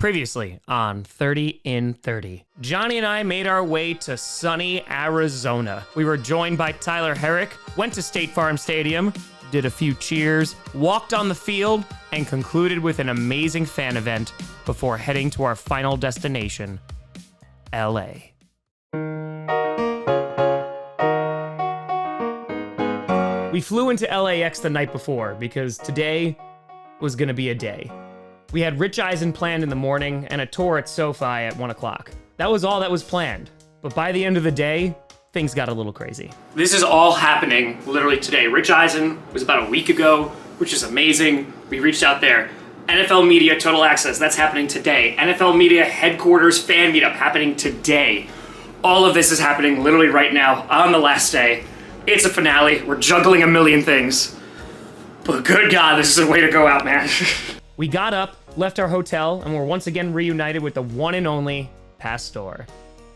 Previously on 30 in 30. Johnny and I made our way to sunny Arizona. We were joined by Tyler Herrick, went to State Farm Stadium, did a few cheers, walked on the field, and concluded with an amazing fan event before heading to our final destination, LA. We flew into LAX the night before because today was gonna be a day. We had Rich Eisen planned in the morning and a tour at SoFi at 1 o'clock. That was all that was planned. But by the end of the day, things got a little crazy. This is all happening literally today. Rich Eisen was about a week ago, which is amazing. We reached out there. NFL Media Total Access, that's happening today. NFL Media Headquarters Fan Meetup happening today. All of this is happening literally right now on the last day. It's a finale. We're juggling a million things. But good God, this is a way to go out, man. We got up, left our hotel, and were once again reunited with the one and only Pastor.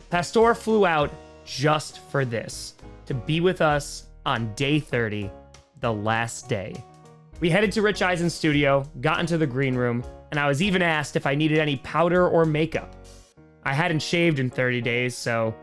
Pastor flew out just for this, to be with us on day 30, the last day. We headed to Rich Eisen's studio, got into the green room, and I was even asked if I needed any powder or makeup. I hadn't shaved in 30 days, so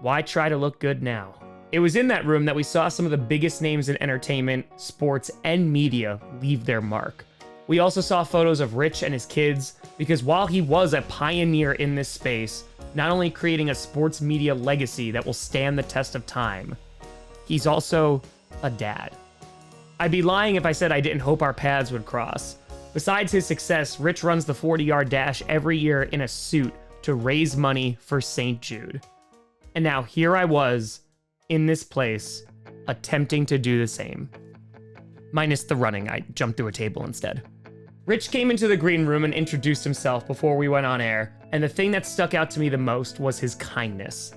why try to look good now? It was in that room that we saw some of the biggest names in entertainment, sports, and media leave their mark. We also saw photos of Rich and his kids, because while he was a pioneer in this space, not only creating a sports media legacy that will stand the test of time, he's also a dad. I'd be lying if I said I didn't hope our paths would cross. Besides his success, Rich runs the 40-yard dash every year in a suit to raise money for St. Jude. And now here I was, in this place, attempting to do the same. Minus the running, I jumped through a table instead. Rich came into the green room and introduced himself before we went on air, and the thing that stuck out to me the most was his kindness.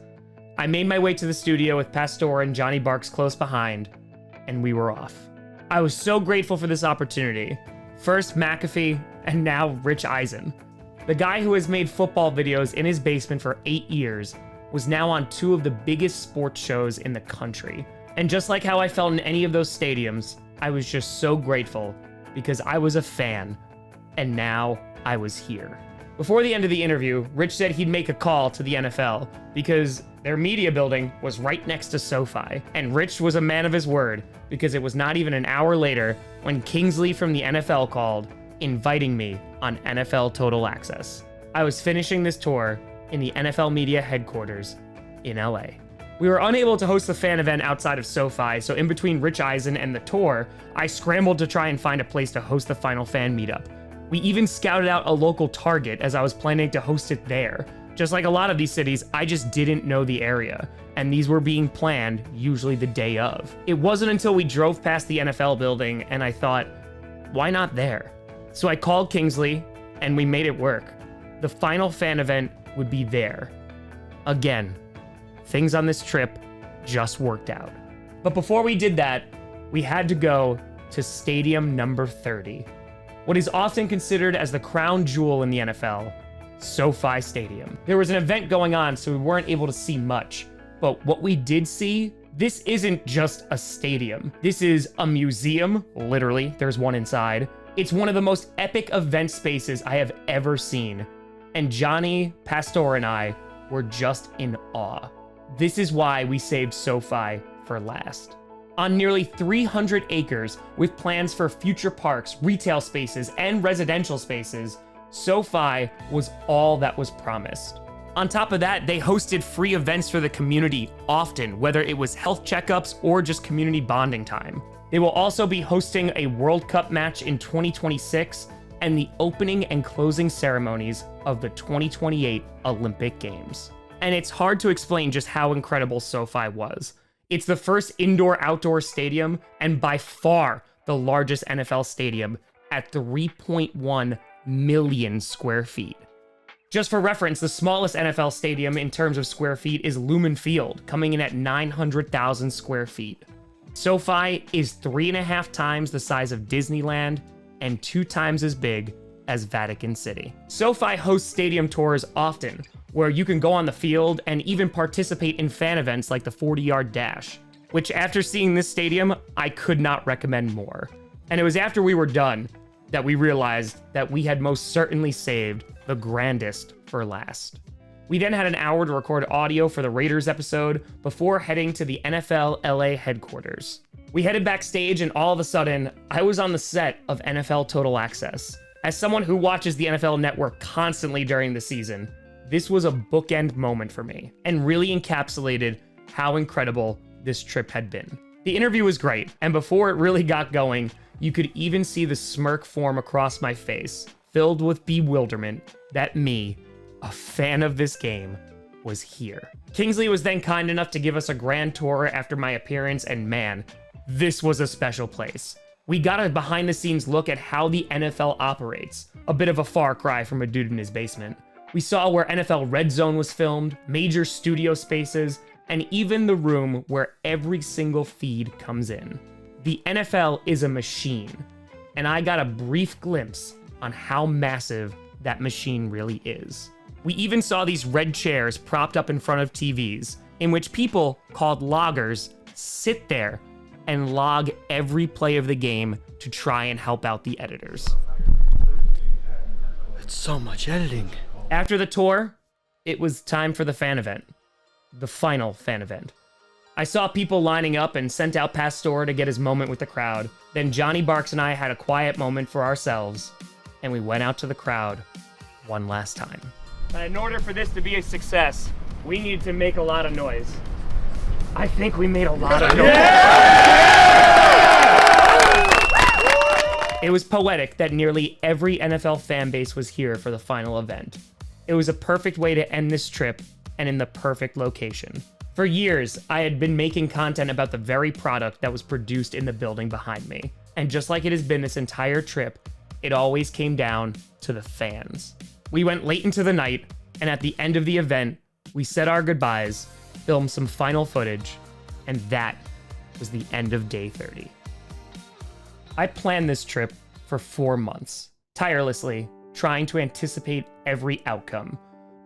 I made my way to the studio with Pastor and Johnny Barks close behind, and we were off. I was so grateful for this opportunity. First McAfee, and now Rich Eisen. The guy who has made football videos in his basement for 8 years was now on 2 of the biggest sports shows in the country. And just like how I felt in any of those stadiums, I was just so grateful because I was a fan, and now I was here. Before the end of the interview, Rich said he'd make a call to the NFL because their media building was right next to SoFi, and Rich was a man of his word because it was not even an hour later when Kingsley from the NFL called, inviting me on NFL Total Access. I was finishing this tour in the NFL Media Headquarters in LA. We were unable to host the fan event outside of SoFi, so in between Rich Eisen and the tour, I scrambled to try and find a place to host the final fan meetup. We even scouted out a local Target as I was planning to host it there. Just like a lot of these cities, I just didn't know the area, and these were being planned usually the day of. It wasn't until we drove past the NFL building and I thought, why not there? So I called Kingsley and we made it work. The final fan event would be there. Again, things on this trip just worked out. But before we did that, we had to go to stadium number 30. What is often considered as the crown jewel in the NFL, SoFi Stadium. There was an event going on, so we weren't able to see much. But what we did see, this isn't just a stadium. This is a museum, literally, there's one inside. It's one of the most epic event spaces I have ever seen. And Johnny, Pastor, and I were just in awe. This is why we saved SoFi for last. On nearly 300 acres, with plans for future parks, retail spaces, and residential spaces, SoFi was all that was promised. On top of that, they hosted free events for the community often, whether it was health checkups or just community bonding time. They will also be hosting a World Cup match in 2026 and the opening and closing ceremonies of the 2028 Olympic Games. And it's hard to explain just how incredible SoFi was. It's the first indoor-outdoor stadium and by far the largest NFL stadium at 3.1 million square feet. Just for reference, the smallest NFL stadium in terms of square feet is Lumen Field, coming in at 900,000 square feet. SoFi is 3.5 times the size of Disneyland and 2 times as big as Vatican City. SoFi hosts stadium tours often, where you can go on the field and even participate in fan events like the 40-yard dash, which after seeing this stadium, I could not recommend more. And it was after we were done that we realized that we had most certainly saved the grandest for last. We then had an hour to record audio for the Raiders episode before heading to the NFL LA headquarters. We headed backstage and all of a sudden, I was on the set of NFL Total Access. As someone who watches the NFL Network constantly during the season, this was a bookend moment for me and really encapsulated how incredible this trip had been. The interview was great, and before it really got going, you could even see the smirk form across my face, filled with bewilderment that me, a fan of this game, was here. Kingsley was then kind enough to give us a grand tour after my appearance, and man, this was a special place. We got a behind-the-scenes look at how the NFL operates, a bit of a far cry from a dude in his basement. We saw where NFL Red Zone was filmed, major studio spaces, and even the room where every single feed comes in. The NFL is a machine, and I got a brief glimpse on how massive that machine really is. We even saw these red chairs propped up in front of TVs, in which people called loggers sit there and log every play of the game to try and help out the editors. It's so much editing. After the tour, it was time for the fan event. The final fan event. I saw people lining up and sent out Pastor to get his moment with the crowd. Then Johnny Barks and I had a quiet moment for ourselves, and we went out to the crowd one last time. In order for this to be a success, we needed to make a lot of noise. I think we made a lot of noise. It was poetic that nearly every NFL fan base was here for the final event. It was a perfect way to end this trip and in the perfect location. For years, I had been making content about the very product that was produced in the building behind me. And just like it has been this entire trip, it always came down to the fans. We went late into the night, and at the end of the event, we said our goodbyes, filmed some final footage, and that was the end of day 30. I planned this trip for 4 months, tirelessly, trying to anticipate every outcome,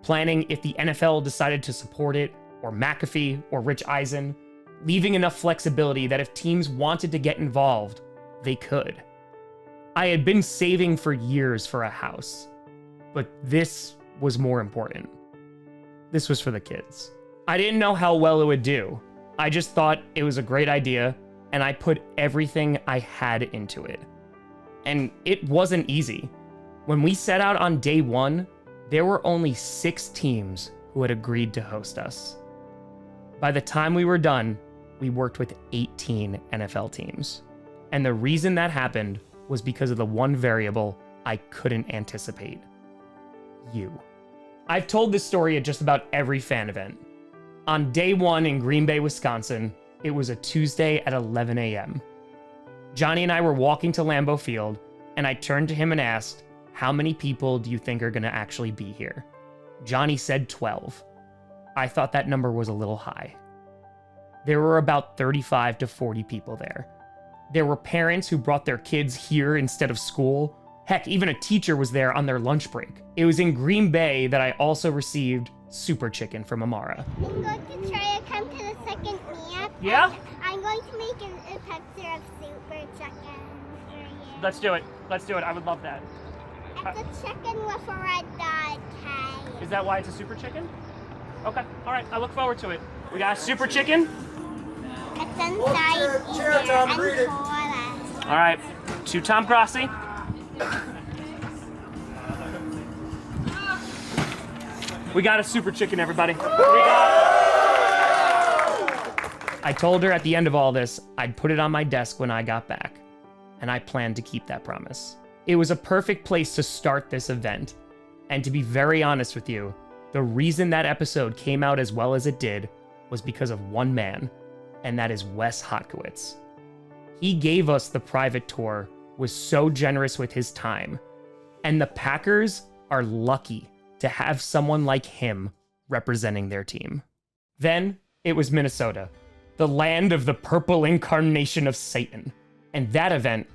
planning if the NFL decided to support it, or McAfee, or Rich Eisen, leaving enough flexibility that if teams wanted to get involved, they could. I had been saving for years for a house, but this was more important. This was for the kids. I didn't know how well it would do. I just thought it was a great idea, and I put everything I had into it. And it wasn't easy. When we set out on day 1, there were only 6 teams who had agreed to host us. By the time we were done, we worked with 18 NFL teams. And the reason that happened was because of the one variable I couldn't anticipate. You. I've told this story at just about every fan event. On day 1 in Green Bay, Wisconsin, it was a Tuesday at 11 a.m. Johnny and I were walking to Lambeau Field, and I turned to him and asked, "How many people do you think are going to actually be here?" Johnny said 12. I thought that number was a little high. There were about 35 to 40 people there. There were parents who brought their kids here instead of school. Heck, even a teacher was there on their lunch break. It was in Green Bay that I also received Super Chicken from Amara. I'm going to try to come to the second meetup. Yeah? I'm going to make a picture of Super Chicken for you. Let's do it. Let's do it. I would love that. It's a chicken with a red dot, okay? Is that why it's a Super Chicken? Okay. All right. I look forward to it. We got a Super Chicken. It's inside here and cola. All right. To Tom Grossi. We got a Super Chicken, everybody. I told her at the end of all this, I'd put it on my desk when I got back, and I planned to keep that promise. It was a perfect place to start this event, and to be very honest with you, the reason that episode came out as well as it did was because of one man, and that is Wes Hotkowitz. He gave us the private tour, was so generous with his time, and the Packers are lucky to have someone like him representing their team. Then it was Minnesota, the land of the purple incarnation of Satan. And that event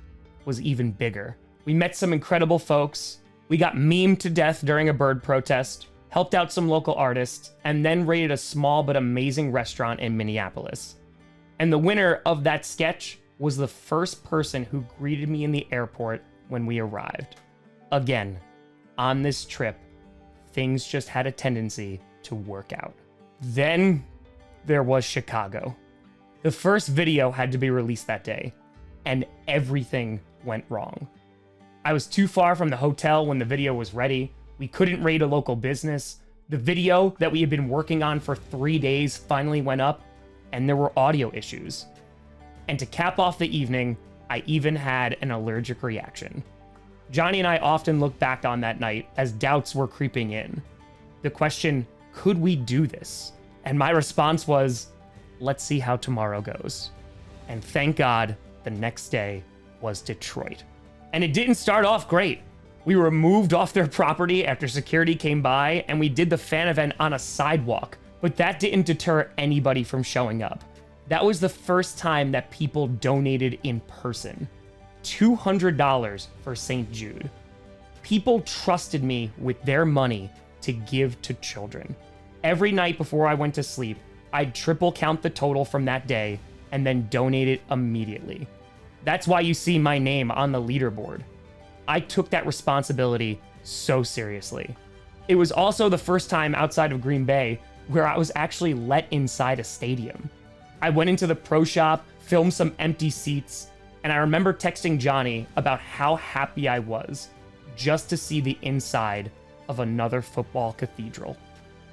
was even bigger. We met some incredible folks, we got memed to death during a bird protest, helped out some local artists, and then raided a small but amazing restaurant in Minneapolis. And the winner of that sketch was the first person who greeted me in the airport when we arrived. Again, on this trip, things just had a tendency to work out. Then there was Chicago. The first video had to be released that day, and everything went wrong. I was too far from the hotel when the video was ready. We couldn't raid a local business. The video that we had been working on for 3 days finally went up, and there were audio issues. And to cap off the evening, I even had an allergic reaction. Johnny and I often look back on that night as doubts were creeping in. The question, could we do this? And my response was, let's see how tomorrow goes. And thank God, the next day was Detroit. And it didn't start off great. We were moved off their property after security came by, and we did the fan event on a sidewalk, but that didn't deter anybody from showing up. That was the first time that people donated in person. $200 for St. Jude. People trusted me with their money to give to children. Every night before I went to sleep, I'd triple count the total from that day and then donate it immediately. That's why you see my name on the leaderboard. I took that responsibility so seriously. It was also the first time outside of Green Bay where I was actually let inside a stadium. I went into the pro shop, filmed some empty seats, and I remember texting Johnny about how happy I was just to see the inside of another football cathedral.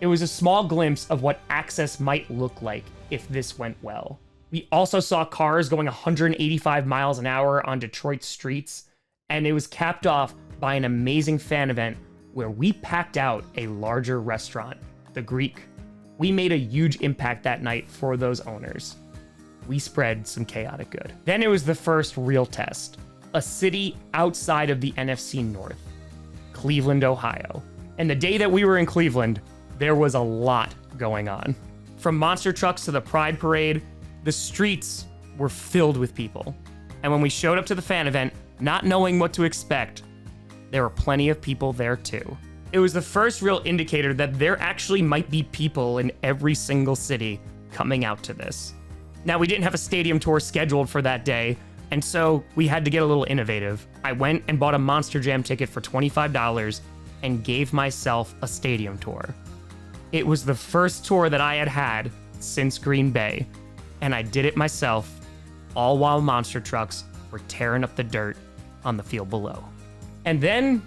It was a small glimpse of what access might look like if this went well. We also saw cars going 185 miles an hour on Detroit streets, and it was capped off by an amazing fan event where we packed out a larger restaurant, the Greek. We made a huge impact that night for those owners. We spread some chaotic good. Then it was the first real test, a city outside of the NFC North, Cleveland, Ohio. And the day that we were in Cleveland, there was a lot going on. From monster trucks to the Pride Parade, the streets were filled with people. And when we showed up to the fan event, not knowing what to expect, there were plenty of people there too. It was the first real indicator that there actually might be people in every single city coming out to this. Now, we didn't have a stadium tour scheduled for that day, and so we had to get a little innovative. I went and bought a Monster Jam ticket for $25 and gave myself a stadium tour. It was the first tour that I had had since Green Bay, and I did it myself, all while monster trucks were tearing up the dirt on the field below. And then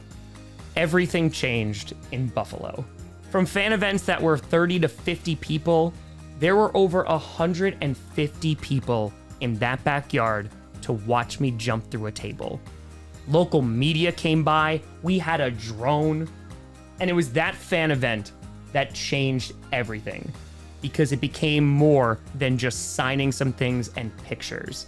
everything changed in Buffalo. From fan events that were 30 to 50 people, there were over 150 people in that backyard to watch me jump through a table. Local media came by, we had a drone, and it was that fan event that changed everything, because it became more than just signing some things and pictures.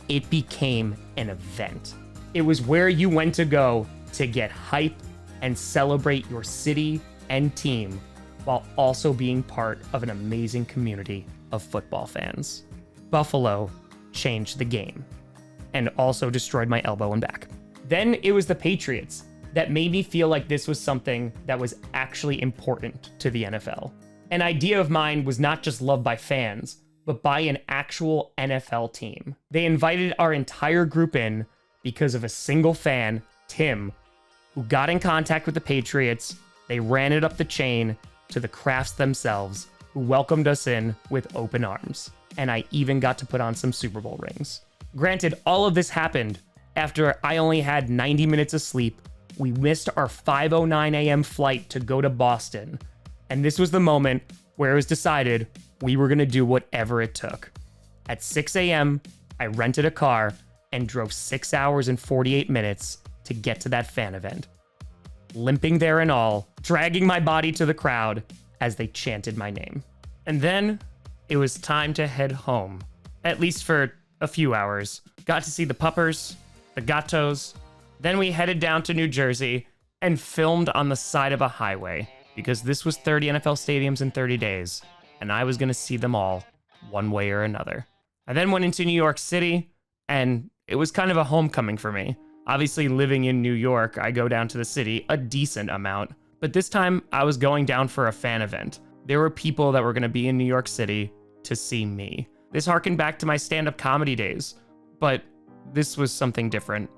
It became an event. It was where you went to go to get hype and celebrate your city and team while also being part of an amazing community of football fans. Buffalo changed the game and also destroyed my elbow and back. Then it was the Patriots that made me feel like this was something that was actually important to the NFL. An idea of mine was not just loved by fans, but by an actual NFL team. They invited our entire group in because of a single fan, Tim, who got in contact with the Patriots. They ran it up the chain to the Crafts themselves, who welcomed us in with open arms. And I even got to put on some Super Bowl rings. Granted, all of this happened after I only had 90 minutes of sleep. We missed our 5:09 a.m. flight to go to Boston. And this was the moment where it was decided we were gonna do whatever it took. At 6 a.m., I rented a car and drove 6 hours and 48 minutes to get to that fan event. Limping there and all, dragging my body to the crowd as they chanted my name. And then it was time to head home, at least for a few hours. Got to see the puppers, the gatos. Then we headed down to New Jersey and filmed on the side of a highway, because this was 30 NFL stadiums in 30 days, and I was gonna see them all one way or another. I then went into New York City, and it was kind of a homecoming for me. Obviously, living in New York, I go down to the city a decent amount, but this time I was going down for a fan event. There were people that were gonna be in New York City to see me. This harkened back to my stand-up comedy days, but this was something different,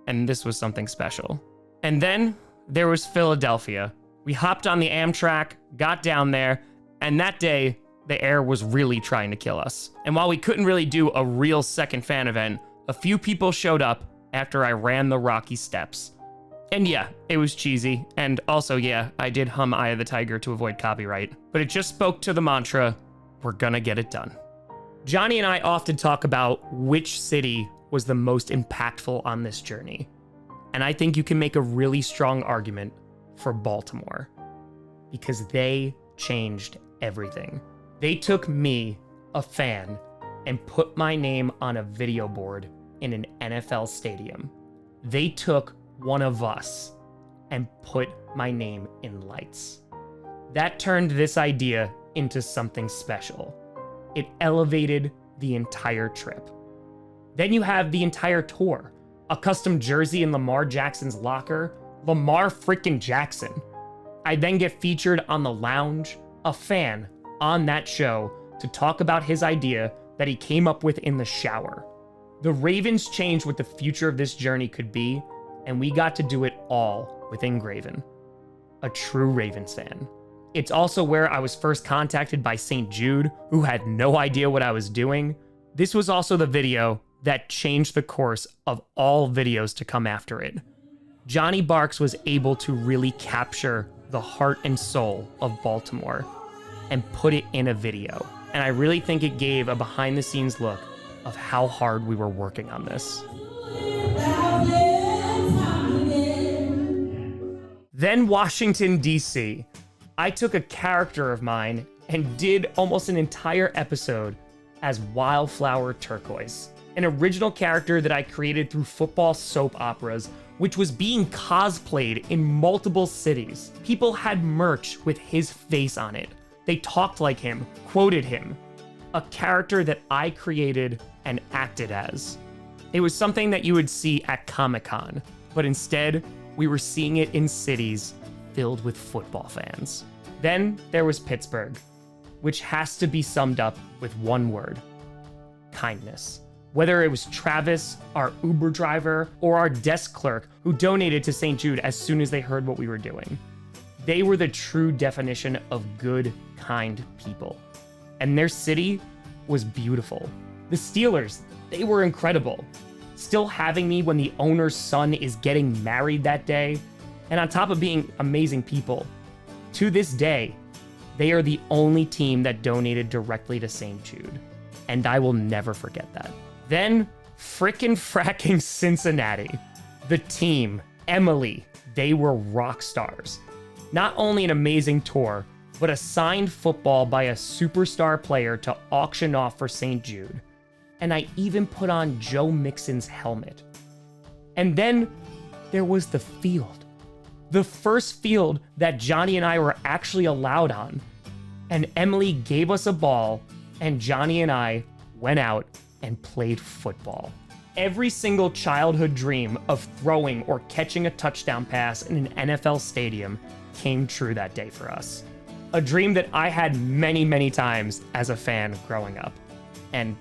and this was something special. And then there was Philadelphia, We hopped on the Amtrak, got down there, and that day, the air was really trying to kill us. And while we couldn't really do a real second fan event, a few people showed up after I ran the rocky steps. And yeah, it was cheesy, and also yeah, I did hum Eye of the Tiger to avoid copyright, but it just spoke to the mantra, we're gonna get it done. Johnny and I often talk about which city was the most impactful on this journey. And I think you can make a really strong argument for Baltimore, because they changed everything. They took me, a fan, and put my name on a video board in an NFL stadium. They took one of us and put my name in lights. That turned this idea into something special. It elevated the entire trip. Then you have the entire tour, a custom jersey in Lamar Jackson's locker, Lamar freaking Jackson. I then get featured on the lounge, a fan on that show to talk about his idea that he came up with in the shower. The Ravens changed what the future of this journey could be, and we got to do it all with Ingraven, a true Ravens fan. It's also where I was first contacted by St. Jude, who had no idea what I was doing. This was also the video that changed the course of all videos to come after it. Johnny Barks was able to really capture the heart and soul of Baltimore and put it in a video. And I really think it gave a behind the scenes look of how hard we were working on this. Then Washington, D.C. I took a character of mine and did almost an entire episode as Wildflower Turquoise, an original character that I created through football soap operas, which was being cosplayed in multiple cities. People had merch with his face on it. They talked like him, quoted him. A character that I created and acted as. It was something that you would see at Comic-Con, but instead, we were seeing it in cities filled with football fans. Then there was Pittsburgh, which has to be summed up with one word: kindness. Whether it was Travis, our Uber driver, or our desk clerk who donated to St. Jude as soon as they heard what we were doing. They were the true definition of good, kind people. And their city was beautiful. The Steelers, they were incredible. Still having me when the owner's son is getting married that day. And on top of being amazing people, to this day, they are the only team that donated directly to St. Jude. And I will never forget that. Then, fracking Cincinnati. The team, Emily, they were rock stars. Not only an amazing tour, but a signed football by a superstar player to auction off for St. Jude. And I even put on Joe Mixon's helmet. And then there was the field. The first field that Johnny and I were actually allowed on. And Emily gave us a ball, and Johnny and I went out and played football. Every single childhood dream of throwing or catching a touchdown pass in an NFL stadium came true that day for us. A dream that I had many, many times as a fan growing up, and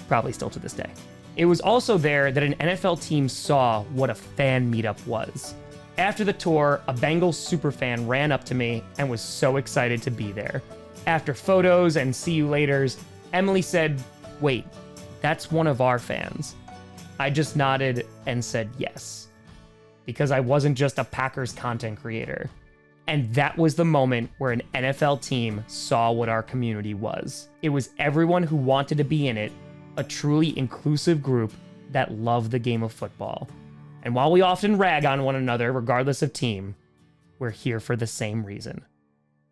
probably still to this day. It was also there that an NFL team saw what a fan meetup was. After the tour, a Bengals superfan ran up to me and was so excited to be there. After photos and see you laters, Emily said, "Wait, that's one of our fans." I just nodded and said yes, because I wasn't just a Packers content creator. And that was the moment where an NFL team saw what our community was. It was everyone who wanted to be in it, a truly inclusive group that loved the game of football. And while we often rag on one another, regardless of team, we're here for the same reason: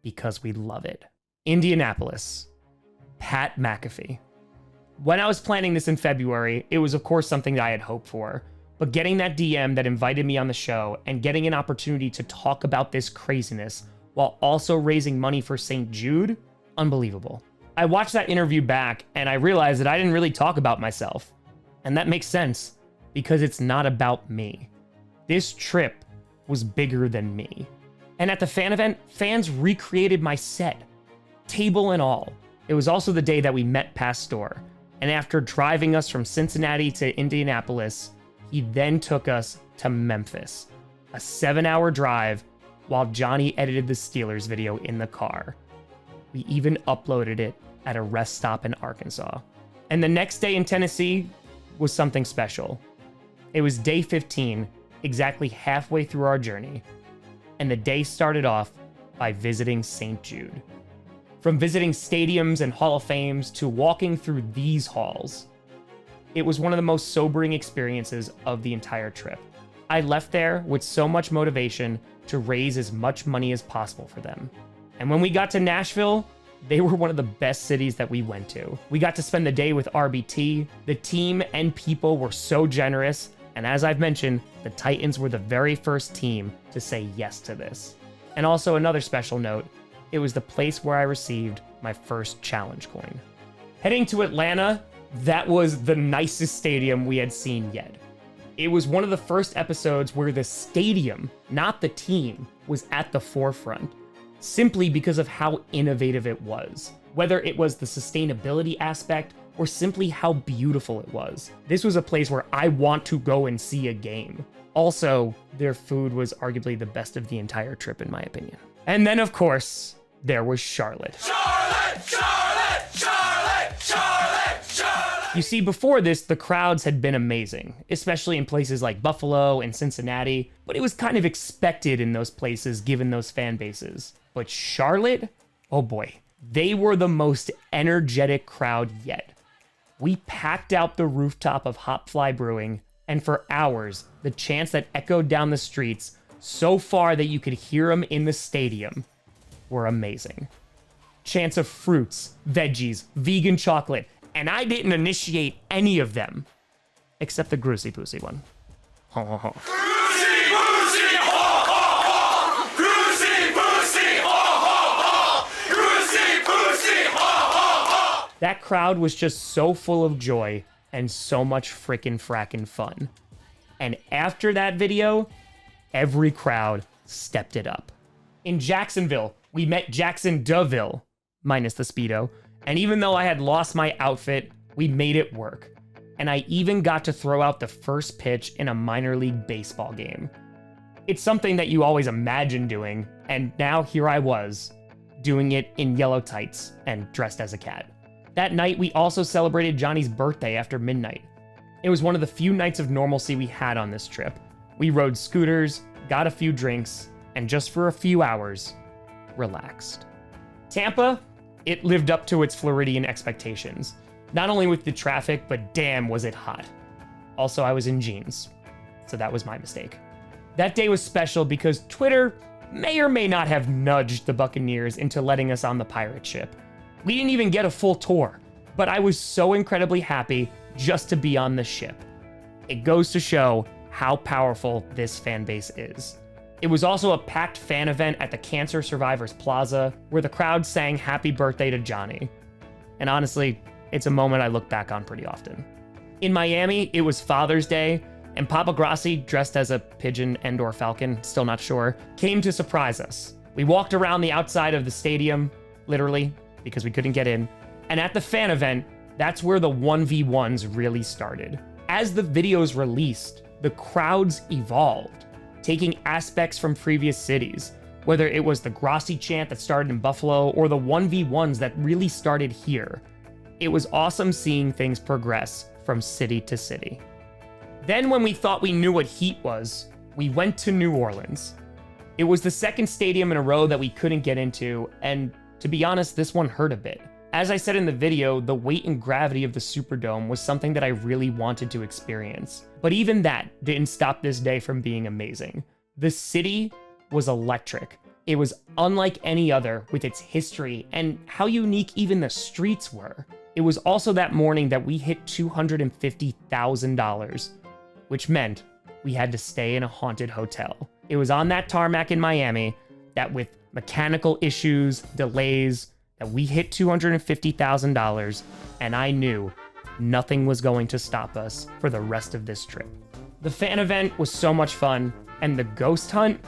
because we love it. Indianapolis, Pat McAfee. When I was planning this in February, it was of course something that I had hoped for. But getting that DM that invited me on the show and getting an opportunity to talk about this craziness while also raising money for St. Jude, unbelievable. I watched that interview back and I realized that I didn't really talk about myself. And that makes sense, because it's not about me. This trip was bigger than me. And at the fan event, fans recreated my set, table and all. It was also the day that we met Pastor. And after driving us from Cincinnati to Indianapolis, he then took us to Memphis, a 7-hour drive while Johnny edited the Steelers video in the car. We even uploaded it at a rest stop in Arkansas. And the next day in Tennessee was something special. It was day 15, exactly halfway through our journey, and the day started off by visiting St. Jude. From visiting stadiums and Hall of Fames to walking through these halls, it was one of the most sobering experiences of the entire trip. I left there with so much motivation to raise as much money as possible for them. And when we got to Nashville, they were one of the best cities that we went to. We got to spend the day with RBT. The team and people were so generous. And as I've mentioned, the Titans were the very first team to say yes to this. And also another special note, it was the place where I received my first challenge coin. Heading to Atlanta, that was the nicest stadium we had seen yet. It was one of the first episodes where the stadium, not the team, was at the forefront, simply because of how innovative it was. Whether it was the sustainability aspect or simply how beautiful it was. This was a place where I want to go and see a game. Also, their food was arguably the best of the entire trip in my opinion. And then of course, there was Charlotte. Charlotte, Charlotte, Charlotte, Charlotte, Charlotte. You see, before this, the crowds had been amazing, especially in places like Buffalo and Cincinnati, but it was kind of expected in those places given those fan bases. But Charlotte, oh boy, they were the most energetic crowd yet. We packed out the rooftop of Hopfly Brewing, and for hours, the chants that echoed down the streets so far that you could hear them in the stadium were amazing. Chants of fruits, veggies, vegan chocolate, and I didn't initiate any of them, except the Grossi Pussy one. Ho ho ho. That crowd was just so full of joy and so much frickin' fun. And after that video, every crowd stepped it up. In Jacksonville, we met Jackson DeVille, minus the Speedo, and even though I had lost my outfit, we made it work. And I even got to throw out the first pitch in a minor league baseball game. It's something that you always imagine doing, and now here I was, doing it in yellow tights and dressed as a cat. That night, we also celebrated Johnny's birthday after midnight. It was one of the few nights of normalcy we had on this trip. We rode scooters, got a few drinks, and just for a few hours, relaxed. Tampa, it lived up to its Floridian expectations. Not only with the traffic, but damn was it hot. Also, I was in jeans, so that was my mistake. That day was special because Twitter may or may not have nudged the Buccaneers into letting us on the pirate ship. We didn't even get a full tour, but I was so incredibly happy just to be on the ship. It goes to show how powerful this fan base is. It was also a packed fan event at the Cancer Survivors Plaza, where the crowd sang happy birthday to Johnny. And honestly, it's a moment I look back on pretty often. In Miami, it was Father's Day, and Papa Grossi, dressed as a pigeon and/or falcon, still not sure, came to surprise us. We walked around the outside of the stadium, literally, because we couldn't get in. And at the fan event, that's where the 1v1s really started. As the videos released, the crowds evolved, taking aspects from previous cities, whether it was the Grossi chant that started in Buffalo or the 1v1s that really started here. It was awesome seeing things progress from city to city. Then when we thought we knew what heat was, we went to New Orleans. It was the second stadium in a row that we couldn't get into, and to be honest, this one hurt a bit. As I said in the video, the weight and gravity of the Superdome was something that I really wanted to experience. But even that didn't stop this day from being amazing. The city was electric. It was unlike any other with its history and how unique even the streets were. It was also that morning that we hit $250,000, which meant we had to stay in a haunted hotel. It was on that tarmac in Miami that with mechanical issues, delays, that we hit $250,000, and I knew nothing was going to stop us for the rest of this trip. The fan event was so much fun, and the ghost hunt,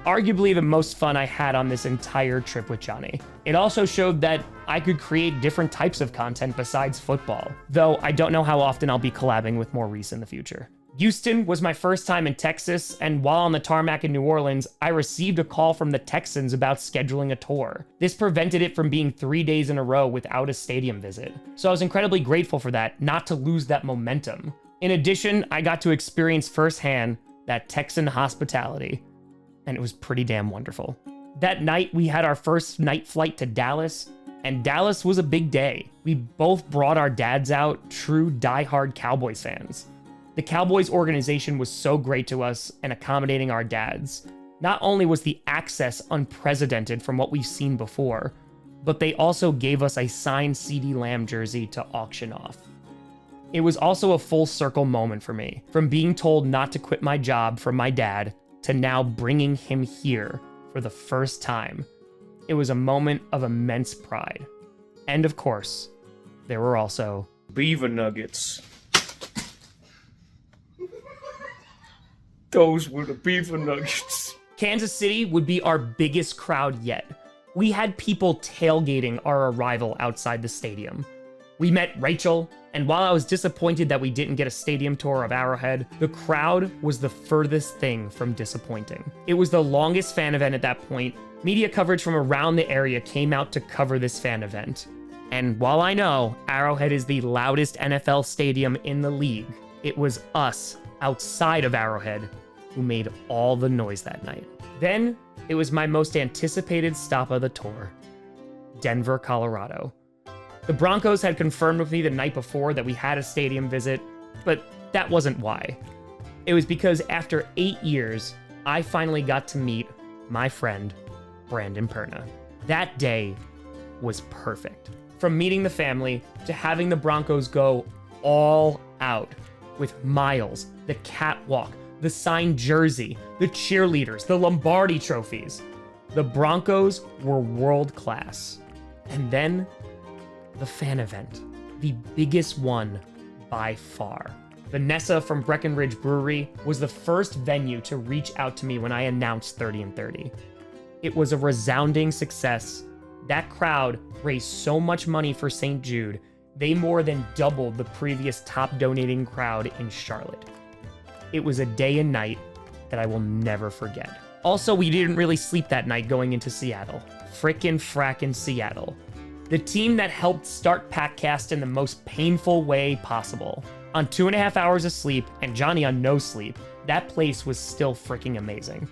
arguably the most fun I had on this entire trip with Johnny. It also showed that I could create different types of content besides football, though I don't know how often I'll be collabing with Maurice in the future. Houston was my first time in Texas, and while on the tarmac in New Orleans, I received a call from the Texans about scheduling a tour. This prevented it from being 3 days in a row without a stadium visit. So I was incredibly grateful for that, not to lose that momentum. In addition, I got to experience firsthand that Texan hospitality, and it was pretty damn wonderful. That night, we had our first night flight to Dallas, and Dallas was a big day. We both brought our dads out, true diehard Cowboys fans. The Cowboys organization was so great to us and accommodating our dads. Not only was the access unprecedented from what we've seen before, but they also gave us a signed CeeDee Lamb jersey to auction off. It was also a full circle moment for me, from being told not to quit my job from my dad to now bringing him here for the first time. It was a moment of immense pride. And of course, there were also Beaver nuggets. Those were the beaver nuggets. Kansas City would be our biggest crowd yet. We had people tailgating our arrival outside the stadium. We met Rachel, and while I was disappointed that we didn't get a stadium tour of Arrowhead, the crowd was the furthest thing from disappointing. It was the longest fan event at that point. Media coverage from around the area came out to cover this fan event. And while I know Arrowhead is the loudest NFL stadium in the league, it was us outside of Arrowhead who made all the noise that night. Then, it was my most anticipated stop of the tour, Denver, Colorado. The Broncos had confirmed with me the night before that we had a stadium visit, but that wasn't why. It was because after 8 years, I finally got to meet my friend, Brandon Perna. That day was perfect. From meeting the family to having the Broncos go all out with Miles, the catwalk, the signed jersey, the cheerleaders, the Lombardi trophies. The Broncos were world class. And then the fan event, the biggest one by far. Vanessa from Breckenridge Brewery was the first venue to reach out to me when I announced 30 and 30. It was a resounding success. That crowd raised so much money for St. Jude, they more than doubled the previous top donating crowd in Charlotte. It was a day and night that I will never forget. Also, we didn't really sleep that night going into Seattle. Frackin' Seattle. The team that helped start PackCast in the most painful way possible. On 2.5 hours of sleep, and Johnny on no sleep, that place was still freaking amazing.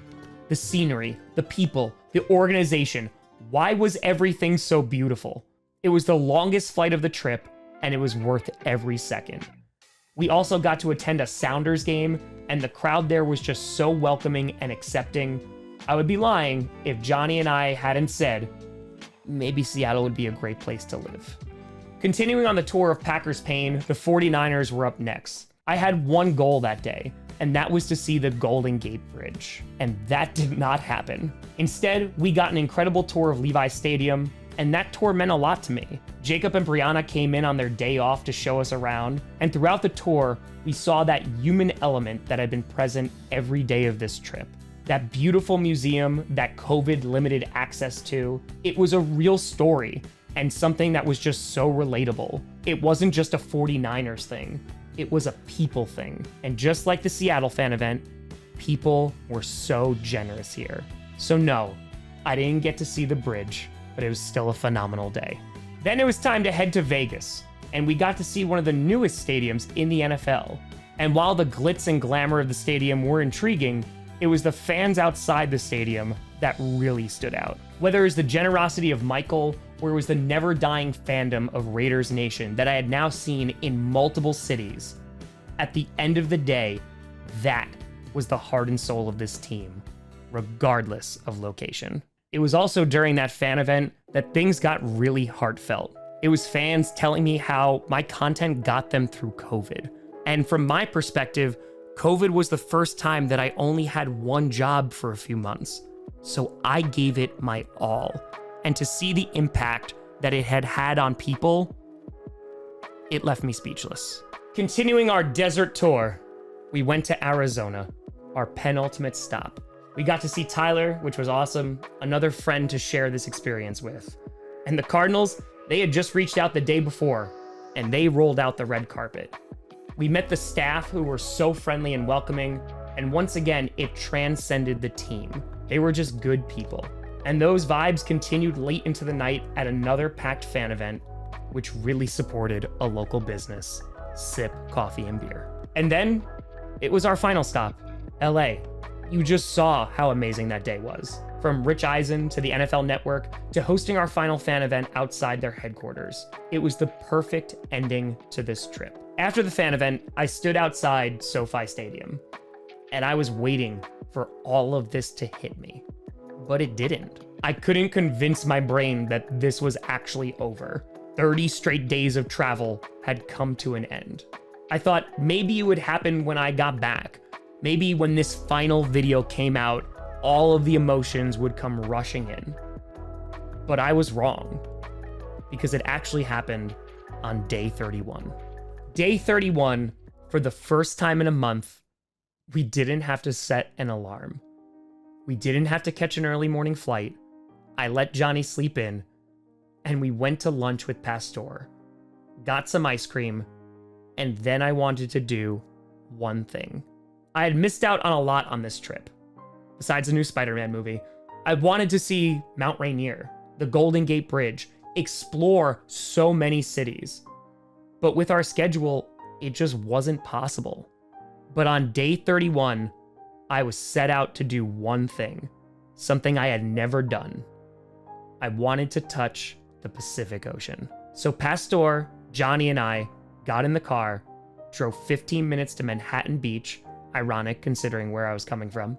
The scenery, the people, the organization. Why was everything so beautiful? It was the longest flight of the trip, and it was worth every second. We also got to attend a Sounders game, and the crowd there was just so welcoming and accepting. I would be lying if Johnny and I hadn't said, maybe Seattle would be a great place to live. Continuing on the tour of Packers Pain, the 49ers were up next. I had one goal that day, and that was to see the Golden Gate Bridge. And that did not happen. Instead, we got an incredible tour of Levi Stadium, and that tour meant a lot to me. Jacob and Brianna came in on their day off to show us around, and throughout the tour, we saw that human element that had been present every day of this trip. That beautiful museum that COVID limited access to, it was a real story, and something that was just so relatable. It wasn't just a 49ers thing, it was a people thing. And just like the Seattle fan event, people were so generous here. So no, I didn't get to see the bridge, but it was still a phenomenal day. Then it was time to head to Vegas, and we got to see one of the newest stadiums in the NFL. And while the glitz and glamour of the stadium were intriguing, it was the fans outside the stadium that really stood out. Whether it was the generosity of Michael, or it was the never-dying fandom of Raiders Nation that I had now seen in multiple cities, at the end of the day, that was the heart and soul of this team, regardless of location. It was also during that fan event that things got really heartfelt. It was fans telling me how my content got them through COVID. And from my perspective, COVID was the first time that I only had one job for a few months. So I gave it my all. And to see the impact that it had had on people, it left me speechless. Continuing our desert tour, we went to Arizona, our penultimate stop. We got to see Tyler, which was awesome, another friend to share this experience with. And the Cardinals, they had just reached out the day before, and they rolled out the red carpet. We met the staff who were so friendly and welcoming, and once again, it transcended the team. They were just good people. And those vibes continued late into the night at another packed fan event, which really supported a local business, Sip Coffee and Beer. And then it was our final stop, LA. You just saw how amazing that day was. From Rich Eisen to the NFL Network to hosting our final fan event outside their headquarters. It was the perfect ending to this trip. After the fan event, I stood outside SoFi Stadium, and I was waiting for all of this to hit me. But it didn't. I couldn't convince my brain that this was actually over. 30 straight days of travel had come to an end. I thought maybe it would happen when I got back. Maybe when this final video came out, all of the emotions would come rushing in. But I was wrong, because it actually happened on day 31. Day 31, for the first time in a month, we didn't have to set an alarm. We didn't have to catch an early morning flight. I let Johnny sleep in, and we went to lunch with Pastor, got some ice cream, and then I wanted to do one thing. I had missed out on a lot on this trip. Besides the new Spider-Man movie, I wanted to see Mount Rainier, the Golden Gate Bridge, explore so many cities. But with our schedule, it just wasn't possible. But on day 31, I was set out to do one thing, something I had never done. I wanted to touch the Pacific Ocean. So Pastor, Johnny, and I got in the car, drove 15 minutes to Manhattan Beach, ironic considering where I was coming from,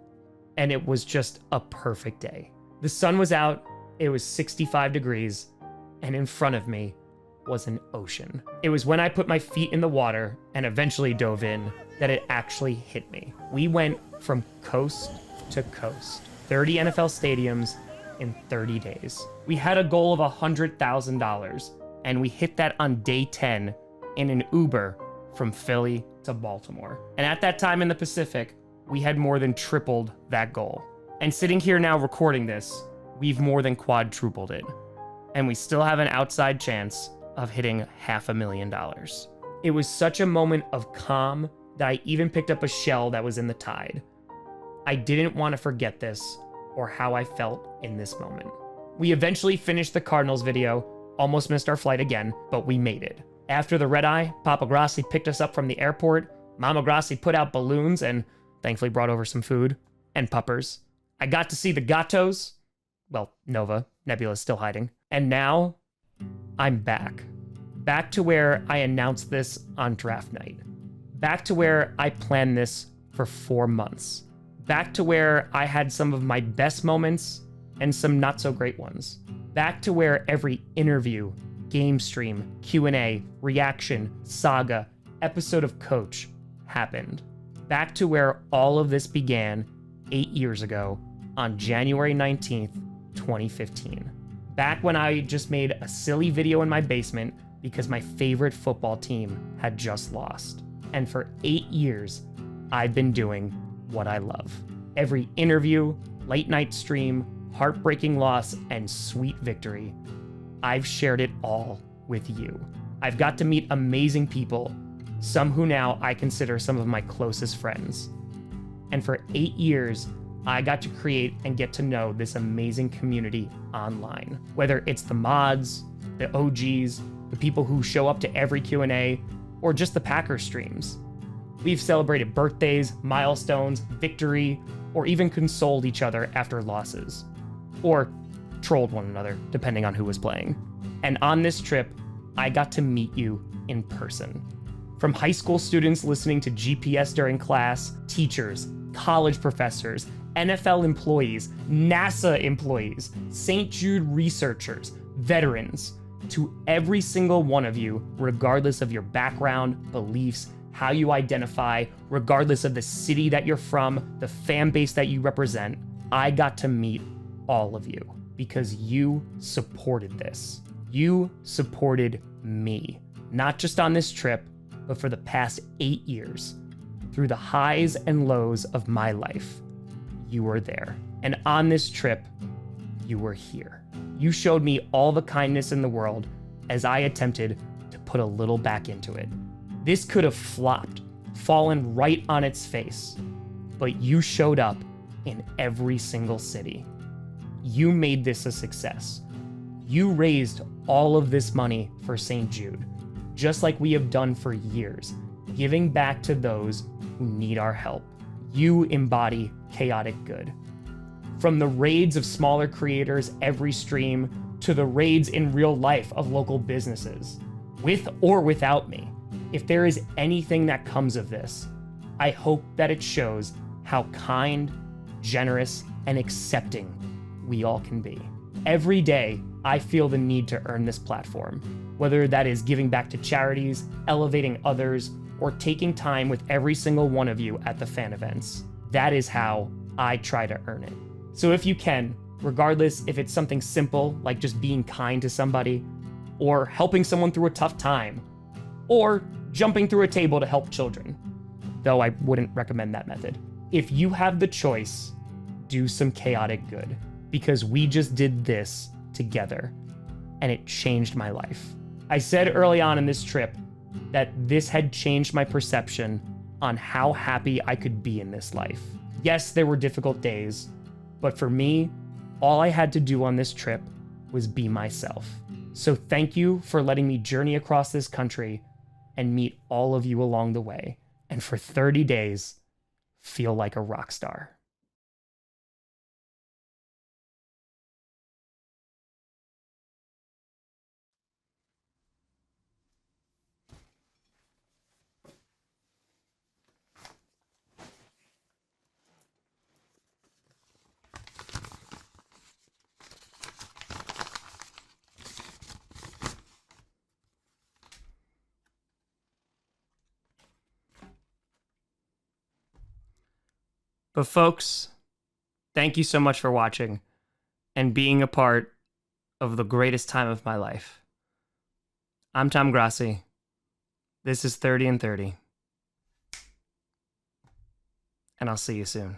and it was just a perfect day. The sun was out, it was 65 degrees, and in front of me was an ocean. It was when I put my feet in the water and eventually dove in that it actually hit me. We went from coast to coast, 30 NFL stadiums in 30 days. We had a goal of $100,000, and we hit that on day 10 in an Uber from Philly to Baltimore. And at that time in the Pacific, we had more than tripled that goal. And sitting here now recording this, we've more than quadrupled it. And we still have an outside chance of hitting $500,000. It was such a moment of calm that I even picked up a shell that was in the tide. I didn't want to forget this or how I felt in this moment. We eventually finished the Cardinals video, almost missed our flight again, but we made it. After the red eye, Papa Grossi picked us up from the airport, Mama Grossi put out balloons and thankfully brought over some food and puppers. I got to see the gatos. Well, Nova, Nebula's still hiding. And now, I'm back. Back to where I announced this on draft night. Back to where I planned this for 4 months. Back to where I had some of my best moments and some not so great ones. Back to where every interview, game stream, Q&A, reaction, saga, episode of Coach happened. Back to where all of this began 8 years ago on January 19th, 2015. Back when I just made a silly video in my basement because my favorite football team had just lost. And for 8 years, I've been doing what I love. Every interview, late night stream, heartbreaking loss, and sweet victory, I've shared it all with you. I've got to meet amazing people, some who now I consider some of my closest friends. And for 8 years, I got to create and get to know this amazing community online. Whether it's the mods, the OGs, the people who show up to every Q&A, or just the Packers streams. We've celebrated birthdays, milestones, victory, or even consoled each other after losses. Or trolled one another, depending on who was playing. And on this trip, I got to meet you in person. From high school students listening to GPS during class, teachers, college professors, NFL employees, NASA employees, St. Jude researchers, veterans, to every single one of you, regardless of your background, beliefs, how you identify, regardless of the city that you're from, the fan base that you represent, I got to meet all of you because you supported this. You supported me, not just on this trip, but for the past 8 years. Through the highs and lows of my life, you were there. And on this trip, you were here. You showed me all the kindness in the world as I attempted to put a little back into it. This could have flopped, fallen right on its face. But you showed up in every single city. You made this a success. You raised all of this money for St. Jude, just like we have done for years, giving back to those who need our help. You embody chaotic good. From the raids of smaller creators every stream to the raids in real life of local businesses, with or without me, if there is anything that comes of this, I hope that it shows how kind, generous, and accepting we all can be. Every day, I feel the need to earn this platform, whether that is giving back to charities, elevating others, or taking time with every single one of you at the fan events. That is how I try to earn it. So if you can, regardless if it's something simple like just being kind to somebody, or helping someone through a tough time, or jumping through a table to help children, though I wouldn't recommend that method. If you have the choice, do some chaotic good, because we just did this together, and it changed my life. I said early on in this trip that this had changed my perception on how happy I could be in this life. Yes, there were difficult days, but for me, all I had to do on this trip was be myself. So thank you for letting me journey across this country and meet all of you along the way, and for 30 days, feel like a rock star. But folks, thank you so much for watching and being a part of the greatest time of my life. I'm Tom Grossi. This is 30 and 30. And I'll see you soon.